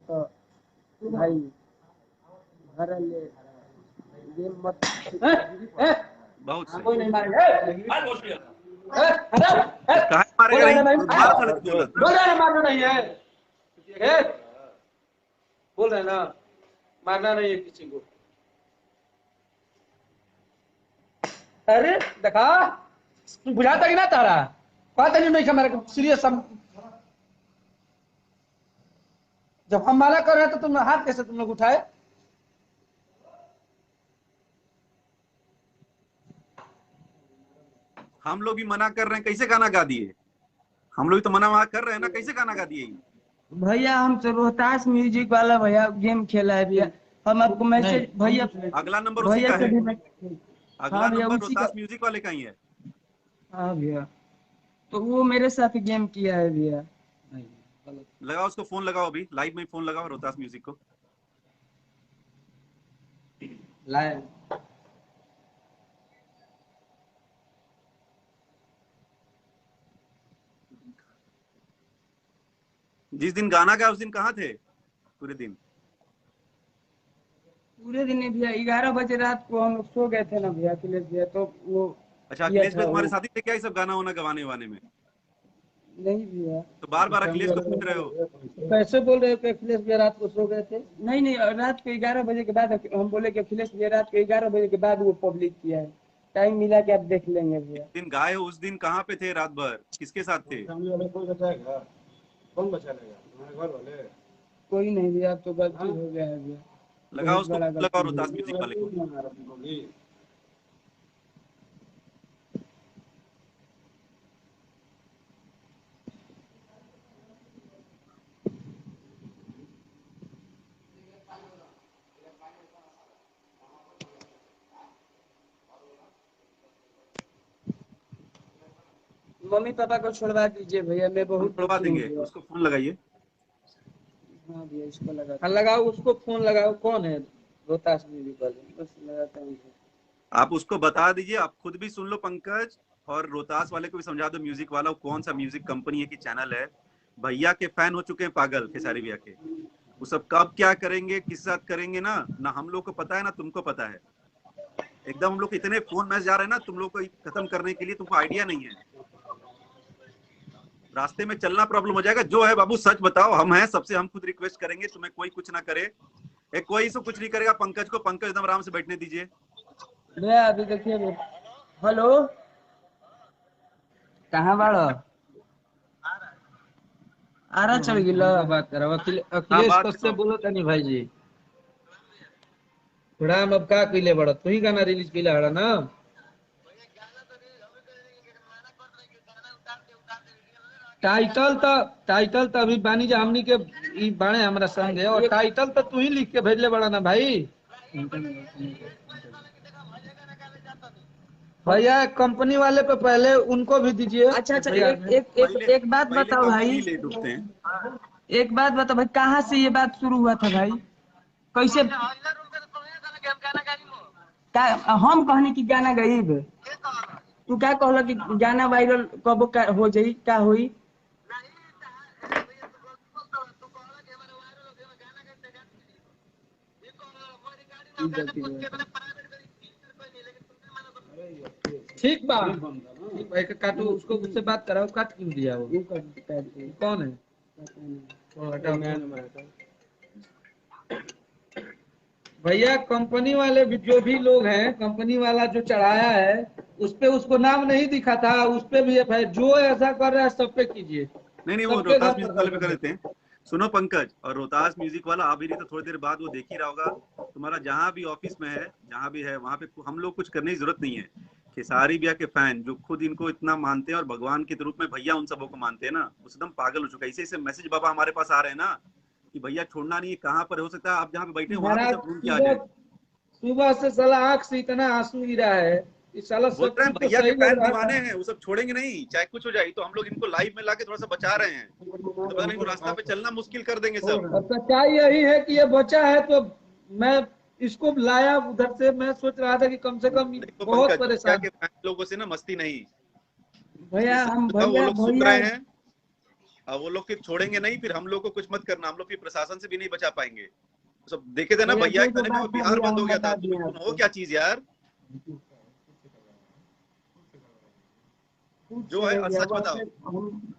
तो भाई घर ले गेम मत बहुत सही। कोई नहीं मारेगा। कहा मारेगा नहीं, मार खड़े थे बोलत ना। बोल रहे हैं मारना नहीं है, बोल रहे हैं ना मारना नहीं है किसी को। अरे देखा बुझाता कि ना तारा बात नहीं हमारे सीरियस। जब हम माला कर रहे हैं तो तुम हाथ कैसे तुम लोग उठाए? हम लोग भी मना कर रहे हैं, कैसे गाना गा दिए? हम लोग भी तो मना कर रहे हैं ना, कैसे गाना गा दिए? भैया हम तो रोहतास म्यूजिक वाला भैया गेम खेला है भैया। हम आपको मैसेज भैया अगला नंबर उसी भैया का से है, भी अगला हाँ भैया नंबर उसी का। रोहतास म्यूजिक वाले का ही है। हाँ भैया तो वो मेरे साथ गेम किया है भैया। लगाओ उसको फोन, लगाओ अभी लाइव में फोन लगाओ रोहतास म्यूजिक को। लाए जिस दिन गाना गाया उस दिन कहाँ थे पूरे दिन? पूरे दिन भैया 11 बजे रात को हम लोग सो गए थे ना भैया अखिलेश भैया, तो वो अच्छा, किया अखिलेश था भाई तुम्हारे वो। साथी थे क्या ये सब गाना वाना गवाने वाने में? नहीं भैया तो बार बार अखिलेश को पूछ रहे हो। कैसे बोल रहे हो कि अखिलेश भैया रात को सो गए थे? नहीं नहीं रात को 11 बजे के बाद हम बोले कि अखिलेश भैया रात को 11 बजे के बाद वो पब्लिक किया है। टाइम मिला के आप देख लेंगे भैया। दिन गाए हो उस दिन कहाँ पे थे रात भर, किसके साथ थे? फैमिली वाले कोई बचाएगा? कौन बचा लेगा? हमारे घर वाले। कोई नहीं भैया अब तो गलती हो गया है भैया, लगाओ बहुत उसको, बड़ा लगाओ गलती हो रोहतास गया। म्यूजिक वाले को। मम्मी पापा को छोड़वा दीजिए भैया, मैं हम बहुत छुड़वा दुखी हूँ देंगे, भैया। उसको फोन लगाइए। हाँ भैया इसको लगा हाँ लगाओ उसको फोन लगाओ। कौन है? रोहतास म्यूजिक वाले। बस लगाता हूँ। आप उसको बता दीजिए, आप खुद भी सुन लो पंकज, और रोहतास वाले को भी समझा दो म्यूजिक वाला कौन सा म्यूजिक कंपनी है कि चैनल है। भैया के फैन हो चुके हैं पागल, खेसारी भैया के। वो सब कब क्या करेंगे, किस साथ करेंगे ना ना हम लोग को पता है ना तुमको पता है। एकदम हम लोग को इतने फोन मैसेज आ रहे हैं ना तुम लोग को खत्म करने के लिए, तुमको आइडिया नहीं है। रास्ते में चलना प्रॉब्लम हो जाएगा। जो है बाबू सच बताओ, हम हैं सबसे, हम खुद रिक्वेस्ट करेंगे, तुम्हें कोई कुछ ना करे। कोई से कुछ नहीं करेगा पंकज को, पंकज एकदम आराम से बैठने दीजिए। भैया अभी देखिए हेलो कहाँ बाड़ो आरा चल गिला बात कर रहा हूँ हाँ अखिलेश बात कश्यप करो। बोलो तनी भाई जी। राम अब का कइले बड़ा तू ही गाना रिलीज कइले हड़ा ना। टाइटल तो अभी बानी जा हमनी के ई बाणे हमरा संग है, और टाइटल तो तू ही लिख के भेजले बड़ा ना भाई। भैया कंपनी वाले पे पहले उनको भी दीजिए। अच्छा अच्छा भैया एक बात पहले बताओ कंपनी भाई, ले डूबते हैं। एक बात बताओ भाई, कहाँ से ये बात शुरू हुआ था भाई? कैसे का हम कहने की गाना गईब तू क्या कहला कि गाना वायरल कब का हो जाई का होई? ठीक बा, ठीक भाई का काटो उसको, उससे बात कराओ। काट क्यों दिया वो? कौन है? ओ, हटाओ। भैया कंपनी वाले भी जो भी लोग हैं, कंपनी वाला जो चढ़ाया है उस पे उसको नाम नहीं दिखा था, उस पे भी एफआईआर जो ऐसा कर रहा है सब पे कीजिए। नहीं वो सबके रोहतास घर म्यूजिक वाले पे कर पर देते हैं। सुनो पंकज, और रोहतास म्यूजिक वाला आ भी नहीं तो थोड़ी देर बाद वो देख ही रहा होगा। तुम्हारा जहां भी ऑफिस में है, जहां भी है वहां पे हम लोग कुछ करने की जरूरत नहीं है। खेसारी भैया के फैन जो खुद इनको इतना मानते हैं और भगवान के रूप में भैया उन सबों को मानते हैं ना, एकदम पागल हो चुका है। ऐसे मैसेज बाबा हमारे पास आ रहे हैं ना कि भैया छोड़ना नहीं है, कहाँ पर हो सकता है आप जहाँ पे बैठे वहां पे महाराज सब ढूंढ के आ सुबह जाए। सुबह से साला आंख से इतना आंसू गिरा है। इस साला बोल सब रहे हैं कुछ तो भैया के सही लग फैन रहा दीवाने था। हैं, वो सब छोड़ेंगे नहीं चाहे कुछ हो जाए। तो हम लोग इनको लाइव में लाके थोड़ा सा बचा रहे हैं, तो पता नहीं इनको रास्ता पे चलना मुश्किल कर देंगे सब। और सच्चाई यही है कि ये बचा है, तो मैं इसको लाया उधर से। मैं सोच रहा था कि कम से कम देखो बहुत पंकज, भैया परेशान। के फैन लोगों से ना मस्ती नहीं, इसलिए भैया सच हम बताओ वो भैया लोग सुन भैया रहे हैं। अब वो लोग फिर छोड़ेंगे नहीं, फिर हम लोग को कुछ मत करना, हम लोग फिर प्रशासन से भी नहीं बचा पाएंगे। सब देखे थे ना भैया, भैया कोई के तो कहने में बात था बिहार भैया, बंद हो हम गया था। बता दिए तुम हो आपको। क्या चीज यार, कुछ जो है नहीं भैया, सच बताओ। वैसे हम